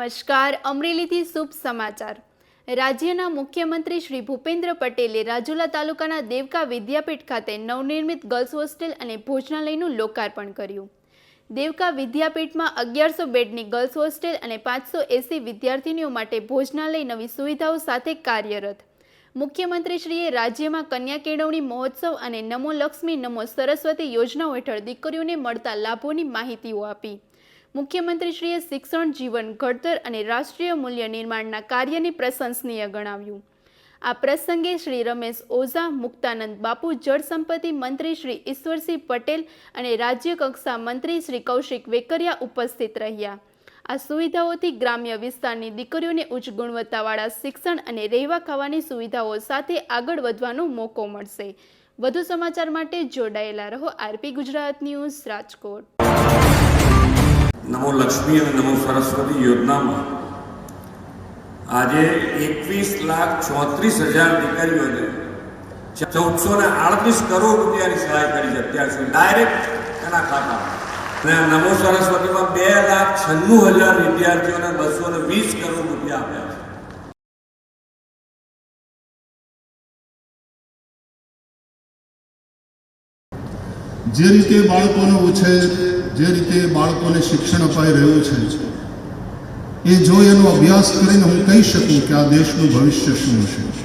નમસ્કાર, અમરેલીથી શુભ સમાચાર। રાજ્યના મુખ્યમંત્રી શ્રી ભૂપેન્દ્ર પટેલે રાજુલા તાલુકાના દેવકા વિદ્યાપીઠ ખાતે નવનિર્મિત ગર્લ્સ હોસ્ટેલ અને ભોજનાલયનું લોકાર્પણ કર્યું। દેવકા વિદ્યાપીઠમાં 1100 બેડની ગર્લ્સ હોસ્ટેલ અને 580 વિદ્યાર્થીનીઓ માટે ભોજનાલય નવી સુવિધાઓ સાથે કાર્યરત। મુખ્યમંત્રીશ્રીએ રાજ્યમાં કન્યા કેળવણી મહોત્સવ અને નમો લક્ષ્મી નમો સરસ્વતી યોજનાઓ હેઠળ દીકરીઓને મળતા લાભોની માહિતીઓ આપી। મુખ્યમંત્રીશ્રીએ શિક્ષણ, જીવન ઘડતર અને રાષ્ટ્રીય મૂલ્ય નિર્માણના કાર્યને પ્રશંસનીય ગણાવ્યું। આ પ્રસંગે શ્રી રમેશ ઓઝા, મુક્તાનંદ બાપુ, જળ સંપત્તિ મંત્રી શ્રી ઈશ્વરસિંહ પટેલ અને રાજ્ય કક્ષા મંત્રી શ્રી કૌશિક વેકરિયા ઉપસ્થિત રહ્યા। આ સુવિધાઓથી ગ્રામ્ય વિસ્તારની દીકરીઓને ઉચ્ચ ગુણવત્તાવાળા શિક્ષણ અને રહેવા ખાવાની સુવિધાઓ સાથે આગળ વધવાનો મોકો મળશે। વધુ સમાચાર માટે જોડાયેલા રહો આરપી ગુજરાત ન્યૂઝ, રાજકોટ। नमो लक्ष्मी और नमो सरस्वती योजना में आज 21,34,000 दीकरीओ ने 1438 करोड़ रुपया की सहाय करी अत्यार सुधी डायरेक्ट एना खाता में। नमो सरस्वती में 2,96,000 विद्यार्थीओ ने 220 करोड़ रुपया आप्या। जे रीते बाळकोनो उछेर, जे रीते बाळकोने शिक्षण अपाई रह्युं छे ए जो एनो अभ्यास करीने हूँ कही शकूँ कि आ देशनुं भविष्य शुं हशे।